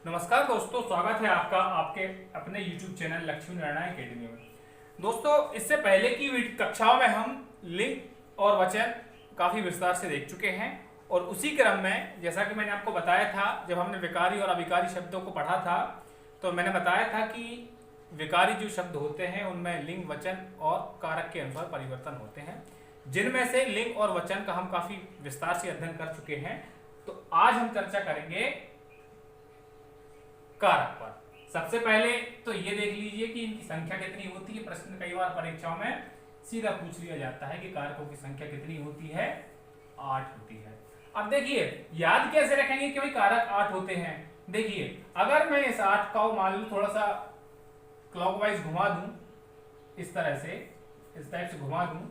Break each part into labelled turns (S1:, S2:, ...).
S1: नमस्कार दोस्तों, स्वागत है आपका आपके अपने YouTube channel Lakshmi Narayan academy में। दोस्तों, इससे पहले की कक्षाओं में हम लिंग और वचन काफ़ी विस्तार से देख चुके हैं और उसी क्रम में जैसा कि मैंने आपको बताया था, जब हमने विकारी और अविकारी शब्दों को पढ़ा था तो मैंने बताया था कि विकारी जो शब्द होते हैं उनमें लिंग, वचन और कारक के अनुसार परिवर्तन होते हैं, जिनमें से लिंग और वचन का हम काफ़ी विस्तार से अध्ययन कर चुके हैं। तो आज हम चर्चा करेंगे कारक पर। सबसे पहले तो ये देख लीजिए कि इनकी संख्या कितनी होती है। प्रश्न कई बार परीक्षाओं में सीधा पूछ लिया जाता है कि कारकों की संख्या कितनी होती है, 8 होती है। अब देखिए याद कैसे रखेंगे कि भाई कारक 8 होते हैं। देखिए अगर मैं इस 8 का मान लो थोड़ा सा क्लॉकवाइज घुमा दूं, इस तरह से, इस टाइप से घुमा दूं,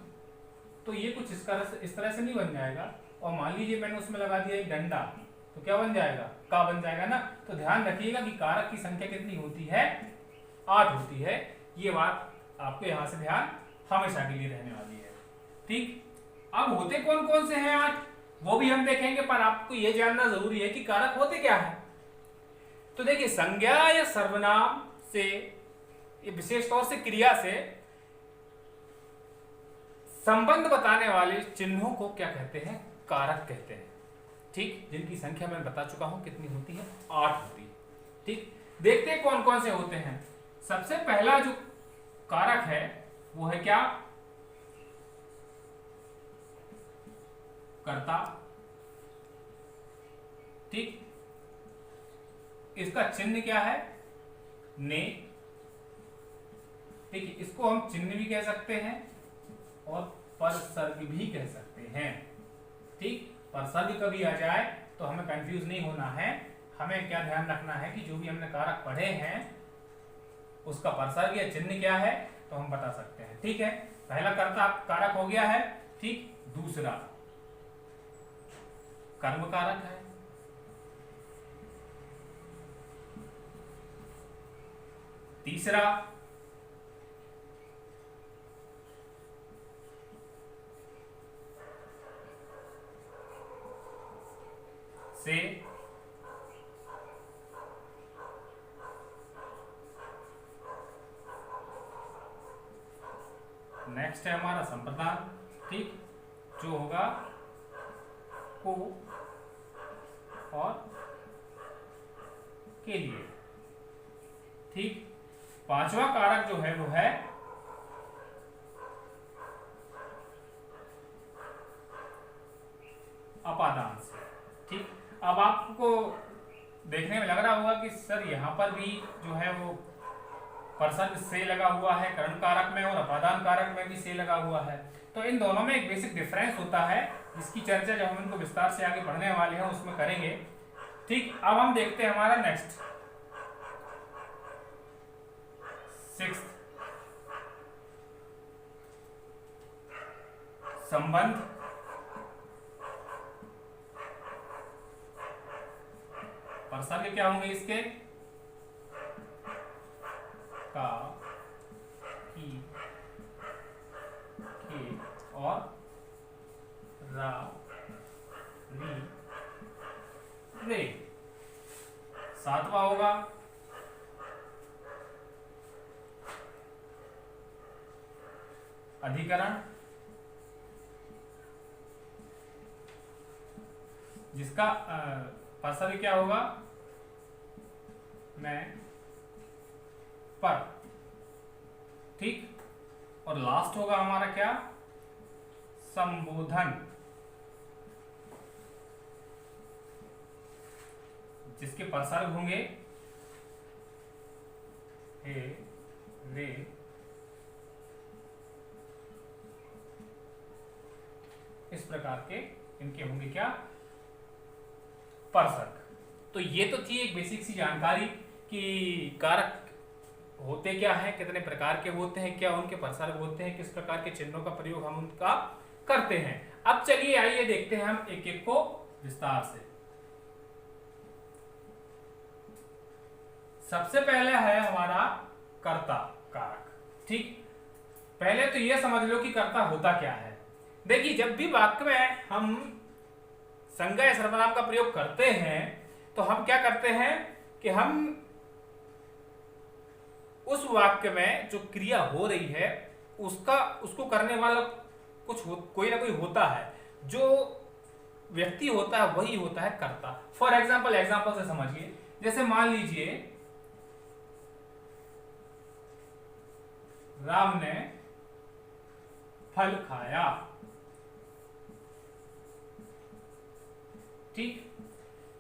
S1: तो ये कुछ इस तरह से नहीं बन जाएगा। और मान लीजिए मैंने उसमें लगा दिया एक डंडा, तो क्या बन जाएगा, का बन जाएगा ना। तो ध्यान रखिएगा कि कारक की संख्या कितनी होती है, 8 होती है। ये बात आपको यहां से ध्यान हमेशा के लिए रहने वाली है। ठीक, अब होते कौन कौन से हैं 8 वो भी हम देखेंगे, पर आपको यह जानना जरूरी है कि कारक होते क्या है। तो देखिए संज्ञा या सर्वनाम से, ये विशेष तौर से क्रिया से संबंध बताने वाले चिन्हों को क्या कहते हैं, कारक कहते हैं। ठीक, जिनकी संख्या मैं बता चुका हूं कितनी होती है, 8 होती है। ठीक, देखते हैं कौन कौन से होते हैं। सबसे पहला जो कारक है वो है क्या, कर्ता। ठीक, इसका चिन्ह क्या है, ने। ठीक है, इसको हम चिन्ह भी कह सकते हैं और परसर्ग भी कह सकते हैं। ठीक, परसर्ग कभी आ जाए तो हमें कंफ्यूज नहीं होना है। हमें क्या ध्यान रखना है कि जो भी हमने कारक पढ़े हैं उसका परसर्ग या चिन्ह क्या है तो हम बता सकते हैं। ठीक है, पहला कर्ता कारक हो गया है। ठीक, दूसरा कर्म कारक है। तीसरा से। नेक्स्ट है हमारा संप्रदान। ठीक, जो होगा को और के लिए। ठीक, पांचवा कारक जो है वो है अपादान से। ठीक, अब आपको देखने में लग रहा होगा कि सर यहाँ पर भी जो है वो परसर्ग से लगा हुआ है कर्ण कारक में और अपादान कारक में भी से लगा हुआ है। तो इन दोनों में एक बेसिक डिफरेंस होता है, जिसकी चर्चा जब हम इनको विस्तार से आगे पढ़ने वाले हैं उसमें करेंगे। ठीक, अब हम देखते हैं हमारा नेक्स्ट 6th संबंध। परसर्ग क्या होंगे इसके, का, की, के और रा, री, रे। 7वां होगा अधिकरण, जिसका परसर्ग क्या होगा, मैं, पर। ठीक, और लास्ट होगा हमारा क्या, संबोधन, जिसके परसर्ग होंगे हे, रे, इस प्रकार के इनके होंगे क्या, परसर्ग। तो ये तो थी एक बेसिक सी जानकारी कि कारक होते क्या हैं, कितने प्रकार के होते हैं, क्या उनके परसर्ग होते हैं, किस प्रकार के चिन्हों का प्रयोग हम उनका करते हैं। अब चलिए आइए देखते हैं हम एक एक को विस्तार से। सबसे पहले है हमारा कर्ता कारक। ठीक, पहले तो यह समझ लो कि कर्ता होता क्या है। देखिए जब भी वाक्य में हम संज्ञा या सर्वनाम का प्रयोग करते हैं तो हम क्या करते हैं, कि हम उस वाक्य में जो क्रिया हो रही है उसको करने वाला कोई ना कोई होता है, जो व्यक्ति होता है वही होता है कर्ता। फॉर एग्जाम्पल से समझिए, जैसे मान लीजिए राम ने फल खाया, ठीक।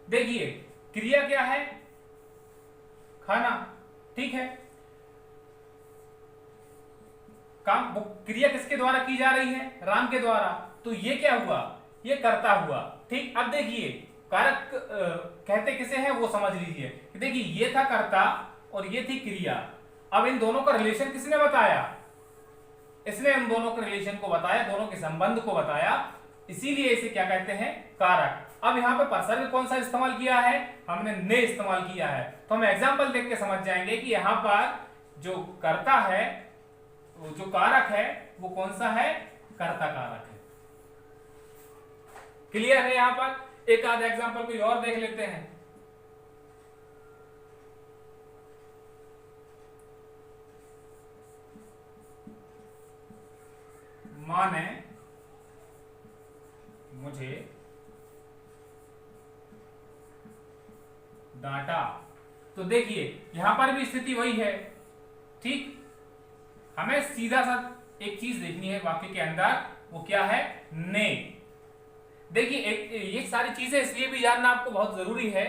S1: देखिए क्रिया क्या है, खाना, ठीक है। काम क्रिया किसके द्वारा की जा रही है, राम के द्वारा, तो ये क्या हुआ, ये कर्ता हुआ, ठीक। अब देखिए कारक कहते किसे हैं वो समझ लीजिए। देखिए ये था कर्ता और ये थी क्रिया। अब इन दोनों का रिलेशन किसने बताया, इसने इन दोनों के रिलेशन को बताया, दोनों के संबंध को बताया, इसीलिए इसे क्या कहते हैं, कारक। अब यहाँ पे परसर्ग कौन सा इस्तेमाल किया है, हमने ने इस्तेमाल किया है। तो हम एग्जाम्पल देख के समझ जाएंगे कि यहाँ पर जो कर्ता है, जो कारक है वो कौन सा है, कर्ता कारक है। क्लियर है। यहाँ पर एक आध एग्जाम्पल कोई और देख लेते हैं। मां ने मुझे डांटा, तो देखिए यहां पर भी स्थिति वही है, ठीक। हमें सीधा सा एक चीज देखनी है वाक्य के अंदर, वो क्या है, ने। देखिए ये सारी चीजें इसलिए भी जानना आपको बहुत जरूरी है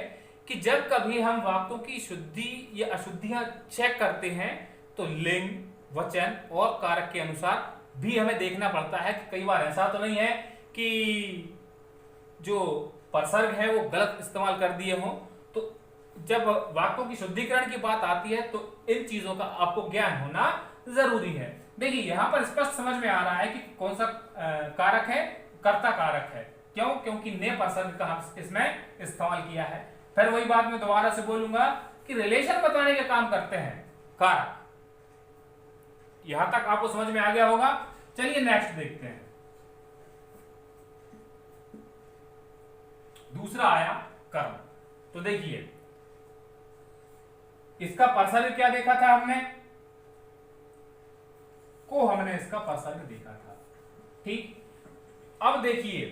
S1: कि जब कभी हम वाक्यों की शुद्धि या अशुद्धियां चेक करते हैं तो लिंग, वचन और कारक के अनुसार भी हमें देखना पड़ता है कि कई बार ऐसा तो नहीं है कि जो परसर्ग है वो गलत इस्तेमाल कर दिए हो। तो जब वाक्यों की शुद्धिकरण की बात आती है तो इन चीजों का आपको ज्ञान होना जरूरी है। देखिए यहां पर स्पष्ट समझ में आ रहा है कि कौन सा कारक है, कर्ता कारक है। क्यों, क्योंकि ने परसर्ग का इसमें इस्तेमाल किया है। फिर वही बात मैं दोबारा से बोलूंगा कि रिलेशन बताने का काम करते हैं कारक। यहां तक आपको समझ में आ गया होगा। चलिए नेक्स्ट देखते हैं। दूसरा आया कर्म। तो देखिए इसका परसर्ग क्या देखा था हमने, हमने इसका परसर्ग देखा था, ठीक। अब देखिए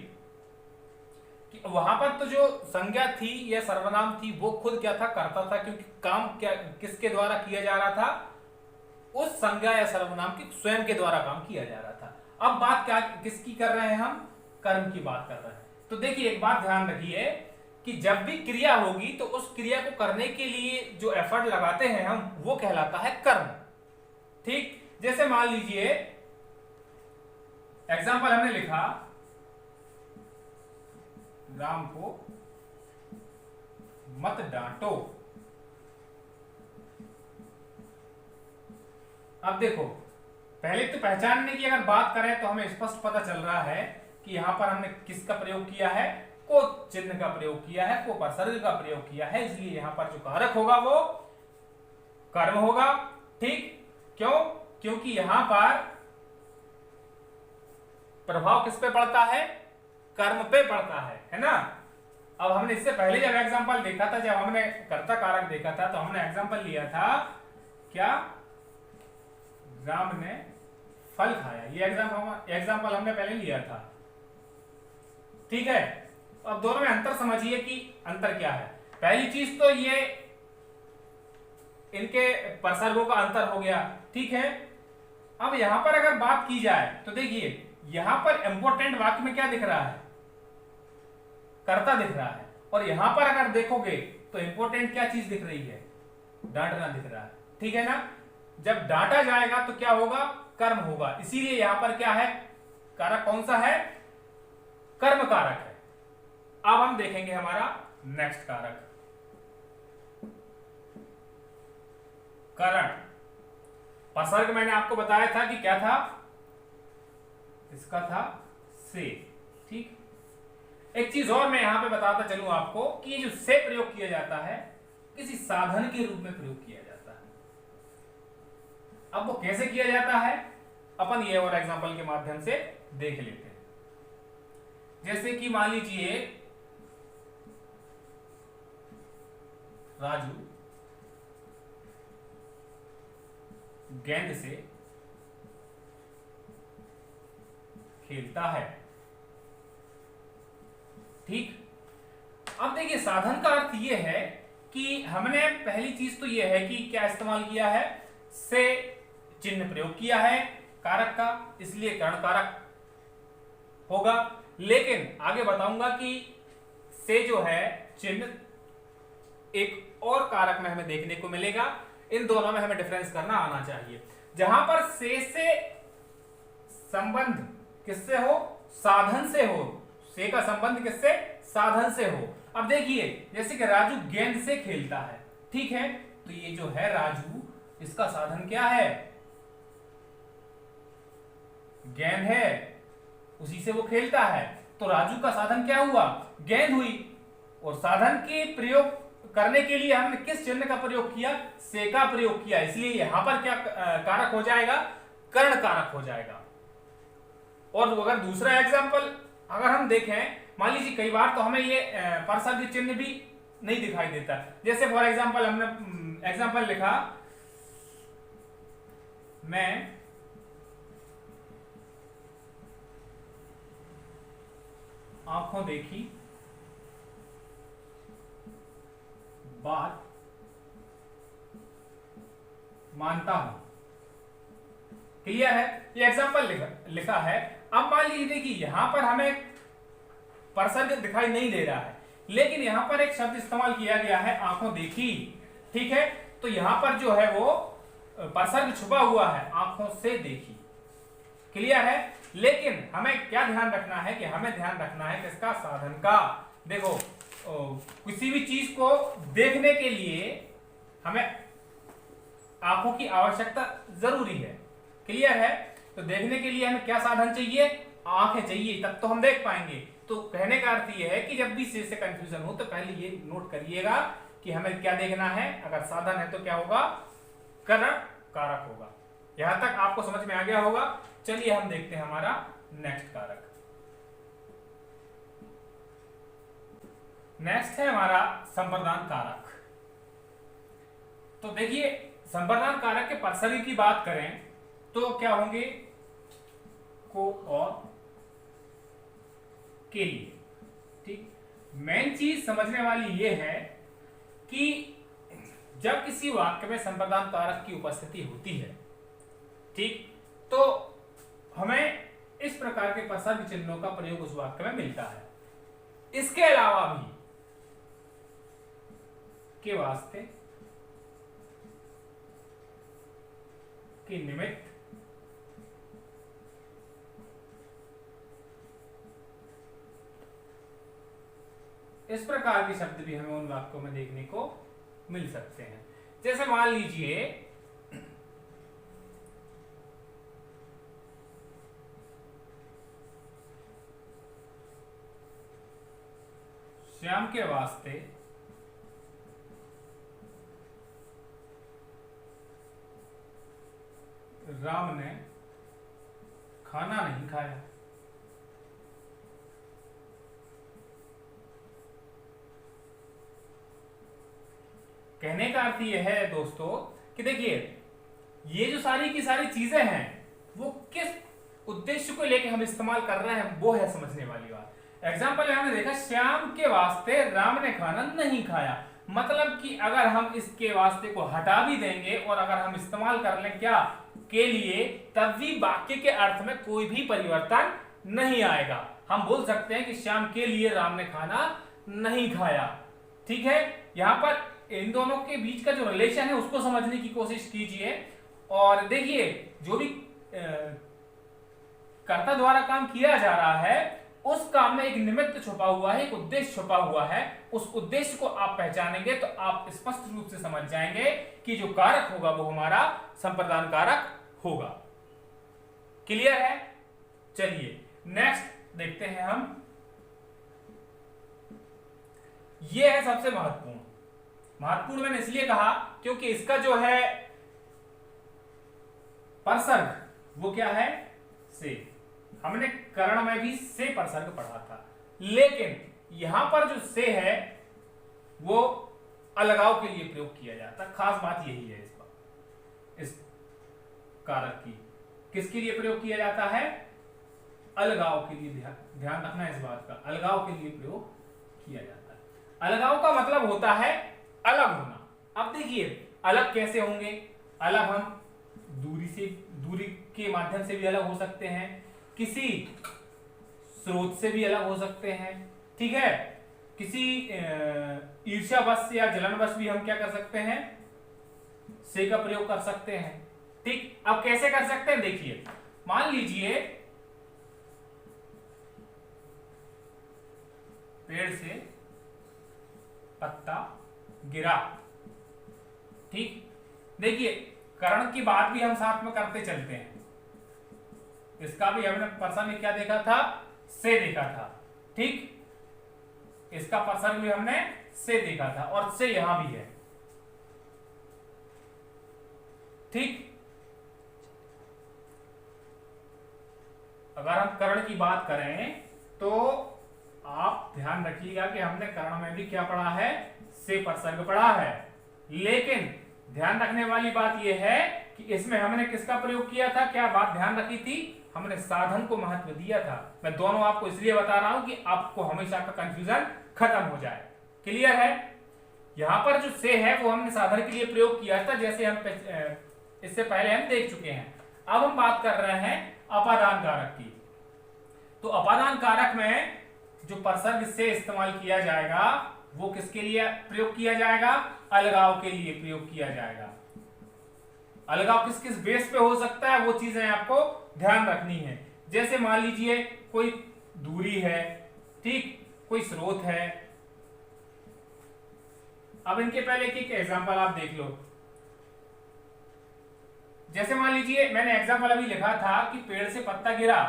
S1: कि वहां पर तो जो संज्ञा थी या सर्वनाम थी वो खुद क्या था, कर्ता था, क्योंकि काम क्या किसके द्वारा किया जा रहा था, उस संज्ञा या सर्वनाम के स्वयं के द्वारा काम किया जा रहा था। अब बात क्या किसकी कर रहे हैं, हम कर्म की बात कर रहे हैं। तो देखिए एक बात ध्यान रखिए कि जब भी क्रिया होगी तो उस क्रिया को करने के लिए जो एफर्ट लगाते हैं हम, वो कहलाता है कर्म, ठीक। जैसे मान लीजिए एग्जाम्पल हमने लिखा, राम को मत डांटो। अब देखो पहले तो पहचानने की अगर बात करें तो हमें स्पष्ट पता चल रहा है कि यहां पर हमने किसका प्रयोग किया है, को चिन्ह का प्रयोग किया है, को परसर्ग का प्रयोग किया है, इसलिए यहां पर जो कारक होगा वो कर्म होगा, ठीक। क्यों, क्योंकि यहां पर प्रभाव किस पे पड़ता है, कर्म पे पड़ता है ना। अब हमने इससे पहले जब एग्जांपल देखा था, जब हमने कर्ता कारक देखा था, तो हमने एग्जांपल लिया था क्या, राम ने फल खाया। ये एग्जांपल हमने पहले लिया था, ठीक है। अब दोनों में अंतर समझिए कि अंतर क्या है। पहली चीज तो ये इनके परसर्गों का अंतर हो गया, ठीक है। अब यहां पर अगर बात की जाए तो देखिए यहां पर इंपॉर्टेंट वाक्य में क्या दिख रहा है, कर्ता दिख रहा है, और यहां पर अगर देखोगे तो इंपॉर्टेंट क्या चीज दिख रही है, डांटना दिख रहा है, ठीक है ना। जब डांटा जाएगा तो क्या होगा, कर्म होगा, इसीलिए यहां पर क्या है, कारक कौन सा है, कर्म कारक है। अब हम देखेंगे हमारा नेक्स्ट कारक, कारण। परसर्ग मैंने आपको बताया था कि क्या था, इसका था से, ठीक। एक चीज और मैं यहां पे बताता चलूं आपको कि ये जो से प्रयोग किया जाता है किसी साधन के रूप में प्रयोग किया जाता है। अब वो कैसे किया जाता है अपन ये और एग्जांपल के माध्यम से देख लेते हैं। जैसे कि मान लीजिए राजू गेंद से खेलता है। ठीक, अब देखिए साधन का अर्थ यह है कि हमने पहली चीज तो यह है कि क्या इस्तेमाल किया है, से चिन्ह प्रयोग किया है कारक का, इसलिए कर्ण कारक होगा। लेकिन आगे बताऊंगा कि से जो है चिन्ह एक और कारक में हमें देखने को मिलेगा। इन दोनों में हमें डिफरेंस करना आना चाहिए। जहां पर से संबंध किससे हो, साधन से हो, से का संबंध किससे, साधन से हो। अब देखिए जैसे कि राजू गेंद से खेलता है, ठीक है, तो ये जो है राजू, इसका साधन क्या है, गेंद है, उसी से वो खेलता है, तो राजू का साधन क्या हुआ, गेंद हुई। और साधन के प्रयोग करने के लिए हमने किस चिन्ह का प्रयोग किया, से का प्रयोग किया, इसलिए यहां पर क्या कारक हो जाएगा, कर्ण कारक हो जाएगा। और अगर दूसरा एग्जांपल अगर हम देखें, मान लीजिए कई बार तो हमें ये परसर्ग चिन्ह भी नहीं दिखाई देता। जैसे फॉर एग्जांपल हमने एग्जांपल लिखा, मैं आंखों देखी बात मानता हूं। क्लियर है, ये एग्जांपल लिखा है। अब मान लीजिए देखिए यहां पर हमें परसर्ग दिखाई नहीं दे रहा है, लेकिन यहां पर एक शब्द इस्तेमाल किया गया है, आंखों देखी, ठीक है, तो यहां पर जो है वो परसर्ग छुपा हुआ है, आंखों से देखी। क्लियर है, लेकिन हमें क्या ध्यान रखना है कि हमें ध्यान रखना है किसका, साधन का। देखो किसी भी चीज को देखने के लिए हमें आंखों की आवश्यकता जरूरी है। क्लियर है, तो देखने के लिए हमें क्या साधन चाहिए, आंखें चाहिए, तब तो हम देख पाएंगे। तो कहने का अर्थ यह है कि जब भी से कंफ्यूजन हो तो पहले ये नोट करिएगा कि हमें क्या देखना है, अगर साधन है तो क्या होगा, कर्ण कारक होगा। यहां तक आपको समझ में आ गया होगा। चलिए हम देखते हैं हमारा नेक्स्ट कारक। नेक्स्ट है हमारा संप्रदान कारक। तो देखिए संप्रदान कारक के परसर्ग की बात करें तो क्या होंगे, को और के लिए। ठीक, मेन चीज समझने वाली यह है कि जब किसी वाक्य में संप्रदान कारक की उपस्थिति होती है, ठीक, तो हमें इस प्रकार के परसर्ग चिन्हों का प्रयोग उस वाक्य में मिलता है। इसके अलावा भी के वास्ते, के निमित्त, इस प्रकार के शब्द भी हमें उन वाक्यों में देखने को मिल सकते हैं। जैसे मान लीजिए श्याम के वास्ते राम ने खाना नहीं खाया। कहने का अर्थ यह है दोस्तों कि देखिए ये जो सारी की सारी चीजें हैं वो किस उद्देश्य को लेकर हम इस्तेमाल कर रहे हैं, वो है समझने वाली बात। एग्जाम्पल हमने देखा, श्याम के वास्ते राम ने खाना नहीं खाया, मतलब कि अगर हम इसके वास्ते को हटा भी देंगे और अगर हम इस्तेमाल कर लें क्या, के लिए, तब भी वाक्य के अर्थ में कोई भी परिवर्तन नहीं आएगा। हम बोल सकते हैं कि श्याम के लिए राम ने खाना नहीं खाया। ठीक है, यहां पर इन दोनों के बीच का जो रिलेशन है उसको समझने की कोशिश कीजिए। और देखिए जो भी कर्ता द्वारा काम किया जा रहा है उस काम में एक निमित्त छुपा हुआ है, एक उद्देश्य छुपा हुआ है। उस उद्देश्य को आप पहचानेंगे तो आप स्पष्ट रूप से समझ जाएंगे कि जो कारक होगा वो हमारा संप्रदान कारक होगा। क्लियर है? चलिए नेक्स्ट देखते हैं हम। ये है सबसे महत्वपूर्ण मैंने इसलिए कहा क्योंकि इसका जो है परसर्ग वो क्या है, से। हमने कर्ण में भी से परसर्ग पढ़ा था, लेकिन यहां पर जो से है वो अलगाव के लिए प्रयोग किया जाता है। खास बात यही है इस कारक की, किसके लिए प्रयोग किया जाता है? अलगाव के लिए। ध्यान रखना इस बात का, अलगाव के लिए प्रयोग किया जाता है। अलगाव का मतलब होता है अलग होना। अब देखिए अलग कैसे होंगे? अलग हम दूरी के माध्यम से भी अलग हो सकते हैं, किसी स्रोत से भी अलग हो सकते हैं, ठीक है, किसी ईर्ष्यावश या जलनवश भी हम क्या कर सकते हैं? से का प्रयोग कर सकते हैं। ठीक, अब कैसे कर सकते हैं? देखिए मान लीजिए पेड़ से पत्ता गिरा, ठीक, देखिए करण की बात भी हम साथ में करते चलते हैं। इसका भी हमने पर्सन में क्या देखा था? से देखा था, ठीक, इसका पर्सन भी हमने से देखा था और से यहां भी है, ठीक। अगर हम करण की बात करें तो आप ध्यान रखिएगा कि हमने करण में भी क्या पढ़ा है? से प्रसर्ग पढ़ा है। लेकिन ध्यान रखने वाली बात यह है कि इसमें हमने किसका प्रयोग किया था? क्या बात ध्यान रखी थी? हमने साधन को महत्व दिया था। मैं दोनों आपको इसलिए बता रहा हूं कि आपको हमेशा का कंफ्यूजन खत्म हो जाए। क्लियर है? यहां पर जो से है वो हमने साधन के लिए प्रयोग किया था, जैसे हम इससे पहले हम देख चुके हैं। अब हम बात कर रहे हैं अपादान कारक की। तो अपादान कारक में जो प्रसर्ग से इस्तेमाल किया जाएगा वो किसके लिए प्रयोग किया जाएगा? अलगाव के लिए प्रयोग किया जाएगा। अलगाव किस किस बेस पे हो सकता है वो चीजें आपको ध्यान रखनी है। जैसे मान लीजिए कोई दूरी है, ठीक, कोई स्रोत है। अब इनके पहले एक एग्जांपल आप देख लो। जैसे मान लीजिए मैंने एग्जांपल अभी लिखा था कि पेड़ से पत्ता गिरा,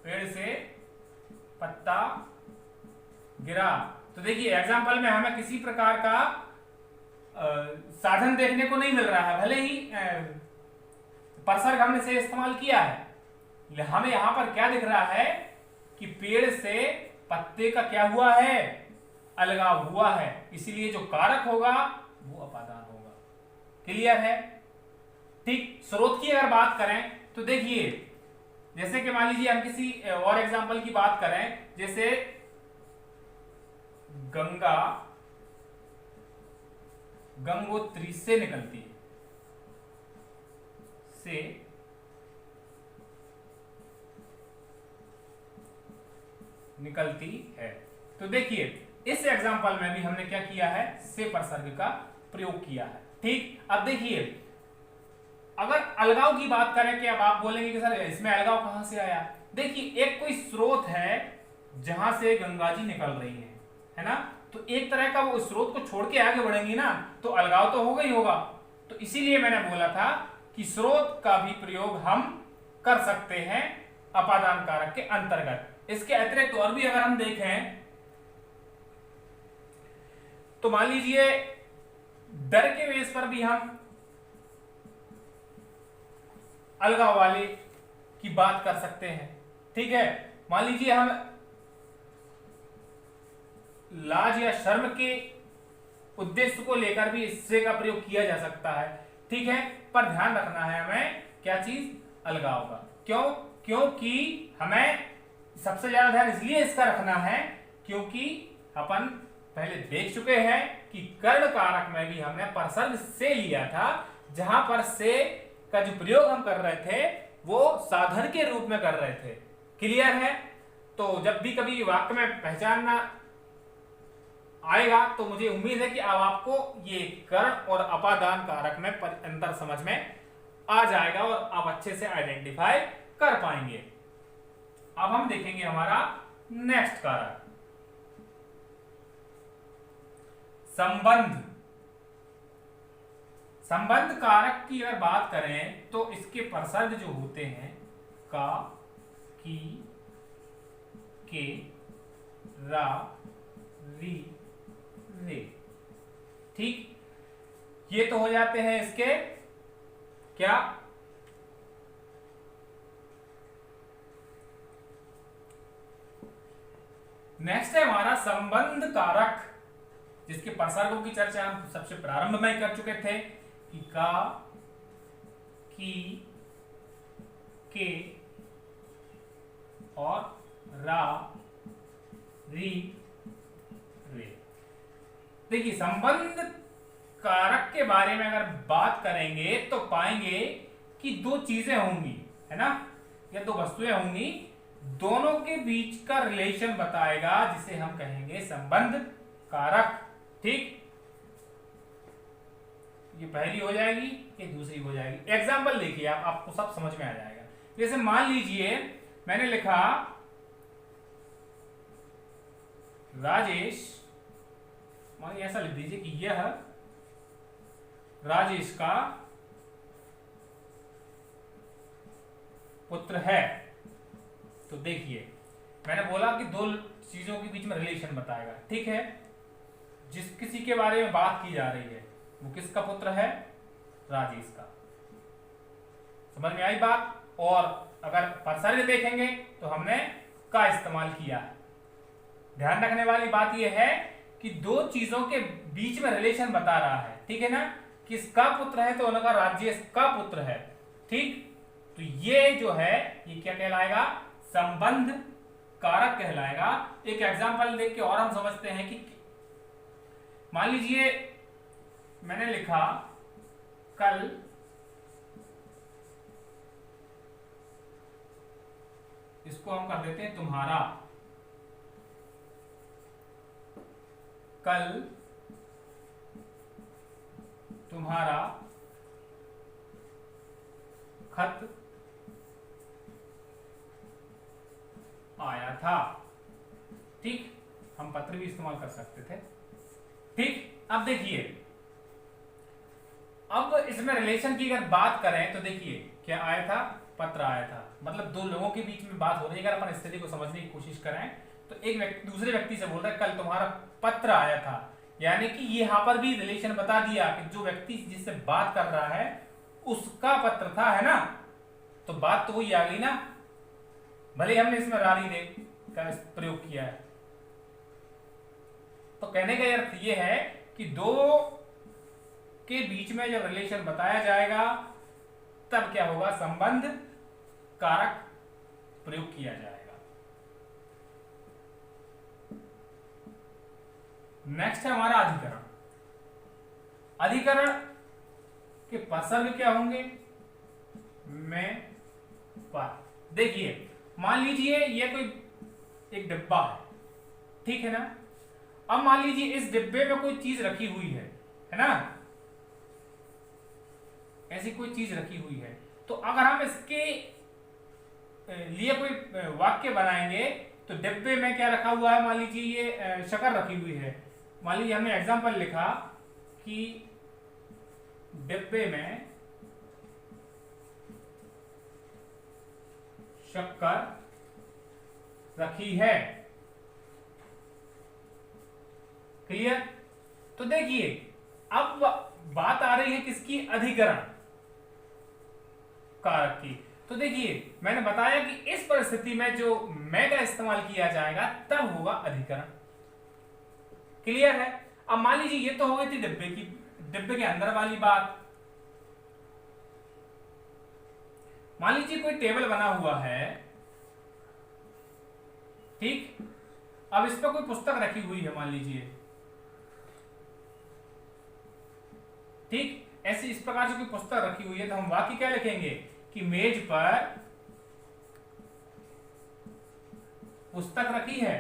S1: पेड़ से पत्ता गिरा। तो देखिए एग्जांपल में हमें किसी प्रकार का साधन देखने को नहीं मिल रहा है, भले ही प्रसर्ग हमने से इस्तेमाल किया है। हमें यहां पर क्या दिख रहा है कि पेड़ से पत्ते का क्या हुआ है? अलगाव हुआ है। इसलिए जो कारक होगा वो अपादान होगा। क्लियर है? ठीक, स्रोत की अगर बात करें तो देखिए जैसे कि मान लीजिए हम किसी और एग्जांपल की बात करें, जैसे गंगा गंगोत्री से निकलती है, से निकलती है। तो देखिए इस एग्जांपल में भी हमने क्या किया है? से प्रसर्ग का प्रयोग किया है। ठीक, अब देखिए अगर अलगाव की बात करें कि अब आप बोलेंगे कि सर इसमें अलगाव कहां से आया? देखिए एक कोई स्रोत है जहां से गंगा जी निकल रही है ना, तो एक तरह का वो स्रोत को छोड़ के आगे बढ़ेंगी ना, तो अलगाव तो होगा ही होगा। तो इसीलिए मैंने बोला था कि स्रोत का भी प्रयोग हम कर सकते हैं अपादान कारक के अंतर्गत। इसके अतिरिक्त और भी अगर हम देखें तो मान लीजिए दर के बेस पर भी हम अलगाव वाले की बात कर सकते हैं। ठीक है, मान लीजिए हम लाज या शर्म के उद्देश्य को लेकर भी इससे का प्रयोग किया जा सकता है। ठीक है, पर ध्यान रखना है हमें क्या चीज? अलगाव का। क्यों? क्योंकि हमें सबसे ज्यादा ध्यान इसलिए इसका रखना है क्योंकि अपन पहले देख चुके हैं कि कर्ण कारक में भी हमने प्रसर्ग से लिया था, जहां पर से का जो प्रयोग हम कर रहे थे वो साधन के रूप में कर रहे थे। क्लियर है? तो जब भी कभी वाक्य में पहचानना आएगा तो मुझे उम्मीद है कि अब आपको ये कर्ण और अपादान कारक में अंतर समझ में आ जाएगा और आप अच्छे से आइडेंटिफाई कर पाएंगे। अब हम देखेंगे हमारा नेक्स्ट कारक संबंध। संबंध कारक की अगर बात करें तो इसके प्रसर्ग जो होते हैं का, की, के, रा, री, रे। ठीक, ये तो हो जाते हैं इसके क्या? नेक्स्ट है हमारा संबंध कारक। जिसके प्रसर्गों की चर्चा हम सबसे प्रारंभ में कर चुके थे कि का, की, के और रा, री, रे। देखिए संबंध कारक के बारे में अगर बात करेंगे तो पाएंगे कि दो चीजें होंगी, है ना, या दो वस्तुएं होंगी, दोनों के बीच का रिलेशन बताएगा जिसे हम कहेंगे संबंध कारक। ठीक, ये पहली हो जाएगी, ये दूसरी हो जाएगी। एग्जाम्पल देखिए, आपको सब समझ में आ जाएगा। जैसे मान लीजिए मैंने लिखा राजेश, मानिए ऐसा लिख दीजिए कि यह राजेश का पुत्र है। तो देखिए मैंने बोला कि दो चीजों के बीच में रिलेशन बताएगा, ठीक है। जिस किसी के बारे में बात की जा रही है वो किसका पुत्र है? राजेश का। समझ में आई बात? और अगर प्रसर्ग देखेंगे तो हमने का इस्तेमाल किया है। ध्यान रखने वाली बात यह है कि दो चीजों के बीच में रिलेशन बता रहा है, ठीक है ना। किसका पुत्र है? तो उनका राजेश का पुत्र है, ठीक। तो ये जो है ये क्या कहलाएगा? संबंध कारक कहलाएगा। एक एग्जांपल देख के और हम समझते हैं कि मान लीजिए मैंने लिखा कल इसको हम कर देते हैं तुम्हारा, कल तुम्हारा खत आया था, ठीक। हम पत्र भी इस्तेमाल कर सकते थे, ठीक। अब देखिए, अब इसमें रिलेशन की अगर बात करें तो देखिए क्या आया था? पत्र आया था। मतलब दो लोगों के बीच में बात हो रही है। अगर अपन स्थिति को समझने की कोशिश करें तो एक व्यक्ति दूसरे व्यक्ति से बोल रहा है कल तुम्हारा पत्र आया था, यानी कि यहां पर भी रिलेशन बता दिया कि जो व्यक्ति जिससे बात कर रहा है उसका पत्र था, है ना। तो बात तो वही आ गई ना, भले हमने इसमें रारी रे का प्रयोग किया है। तो कहने का अर्थ यह है कि दो के बीच में जब रिलेशन बताया जाएगा तब क्या होगा? संबंध कारक प्रयोग किया जाएगा। नेक्स्ट है हमारा अधिकरण। अधिकरण के प्रसर्ग क्या होंगे? में, पर। देखिए मान लीजिए ये कोई एक डिब्बा है, ठीक है ना। अब मान लीजिए इस डिब्बे में कोई चीज रखी हुई है ना, ऐसी कोई चीज रखी हुई है। तो अगर हम इसके लिए कोई वाक्य बनाएंगे तो डिब्बे में क्या रखा हुआ है? मान लीजिए ये शक्कर रखी हुई है। मान लीजिए हमने एग्जांपल लिखा कि डिब्बे में शक्कर रखी है। क्लियर? तो देखिए अब बात आ रही है किसकी? अधिकरण कारक की। तो देखिए मैंने बताया कि इस परिस्थिति में जो मैं का इस्तेमाल किया जाएगा तब होगा अधिकरण। क्लियर है? अब मान लीजिए ये तो हो गई थी डिब्बे के अंदर वाली बात। मान लीजिए कोई टेबल बना हुआ है, ठीक। अब इस पर कोई पुस्तक रखी हुई है, मान लीजिए, ठीक। ऐसी इस प्रकार से कोई पुस्तक रखी हुई है तो हम वाक्य क्या लिखेंगे कि मेज पर पुस्तक रखी है।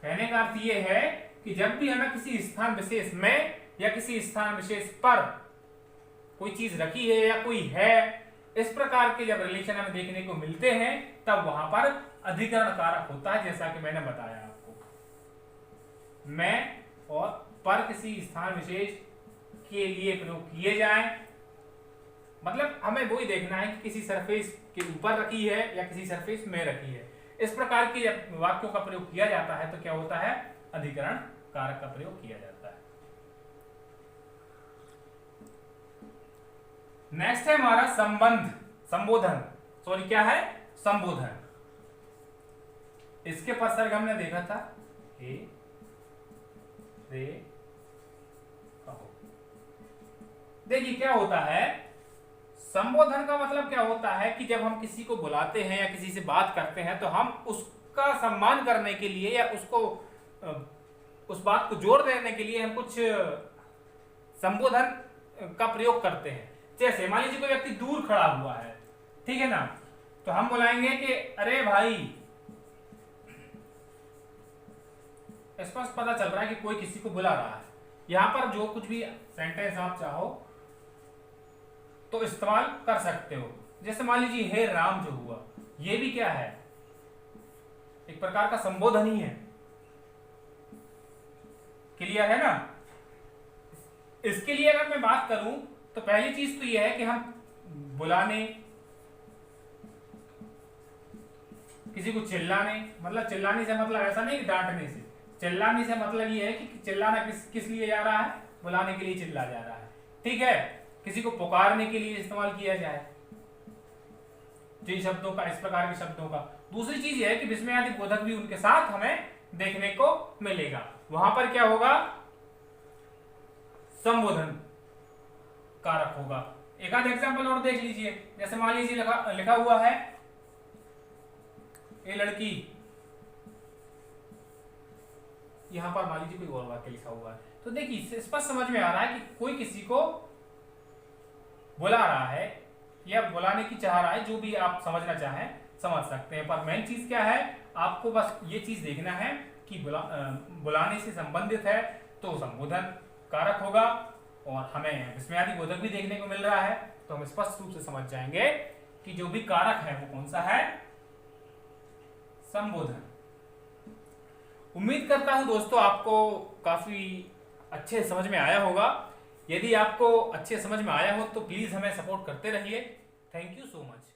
S1: कहने का अर्थ यह है कि जब भी हमें किसी स्थान विशेष में या किसी स्थान विशेष पर कोई चीज रखी है या कोई है, इस प्रकार के जब रिलेशन हमें देखने को मिलते हैं तब वहां पर अधिकरण कारक होता है। जैसा कि मैंने बताया आपको, मैं और पर किसी स्थान विशेष के लिए प्रयोग किए जाएं, मतलब हमें वही देखना है कि किसी सरफेस के ऊपर रखी है या किसी सरफेस में रखी है। इस प्रकार के जब वाक्यों का प्रयोग किया जाता है तो क्या होता है? अधिकरण कारक का प्रयोग किया जाता है। नेक्स्ट है हमारा संबोधन। क्या है? संबोधन। इसके पश्चात हमने देखा था हे रे कहो। देखिए क्या होता है, संबोधन का मतलब क्या होता है कि जब हम किसी को बुलाते हैं या किसी से बात करते हैं तो हम उसका सम्मान करने के लिए या उसको उस बात को जोर देने के लिए हम कुछ संबोधन का प्रयोग करते हैं। जैसे मान लीजिए कोई व्यक्ति दूर खड़ा हुआ है, ठीक है ना, तो हम बुलाएंगे कि अरे भाई। स्पष्ट पता चल रहा है कि कोई किसी को बुला रहा है। यहां पर जो कुछ भी सेंटेंस आप चाहो तो इस्तेमाल कर सकते हो। जैसे मान लीजिए हे राम जो हुआ, ये भी क्या है, एक प्रकार का संबोधन ही है। क्लियर है ना। इसके लिए अगर मैं बात करूं तो पहली चीज तो यह है कि हम बुलाने, किसी को चिल्लाने, मतलब चिल्लाने से मतलब ऐसा नहीं कि डांटने से, चिल्लाने से मतलब ये है कि चिल्लाना किस लिए जा रहा है, बुलाने के लिए चिल्ला जा रहा है, ठीक है। किसी को पुकारने के लिए इस्तेमाल किया जाए जिन शब्दों का, इस प्रकार के शब्दों का। दूसरी चीज यह है कि विस्मयादि बोधक भी उनके साथ हमें देखने को मिलेगा। वहां पर क्या होगा, संबोधन कारक होगा। एक आध एग्जाम्पल और देख लीजिए। जैसे मान लीजिए लिखा हुआ है ए लड़की, यहां पर मान लीजिए कोई और वाक्य लिखा हुआ है, तो देखिए इससे स्पष्ट समझ में आ रहा है कि कोई किसी को बुला रहा है या बुलाने की चाह रहा है। जो भी आप समझना चाहें समझ सकते हैं, पर मेन चीज क्या है, आपको बस ये चीज देखना है कि बुलाने से संबंधित है तो संबोधन कारक होगा। और हमें विस्मयादि बोधक भी देखने को मिल रहा है, तो हम स्पष्ट रूप से समझ जाएंगे कि जो भी कारक है वो कौन सा है, संबोधन। उम्मीद करता हूं दोस्तों आपको काफी अच्छे समझ में आया होगा। यदि आपको अच्छे समझ में आया हो तो प्लीज हमें सपोर्ट करते रहिए। Thank you so much.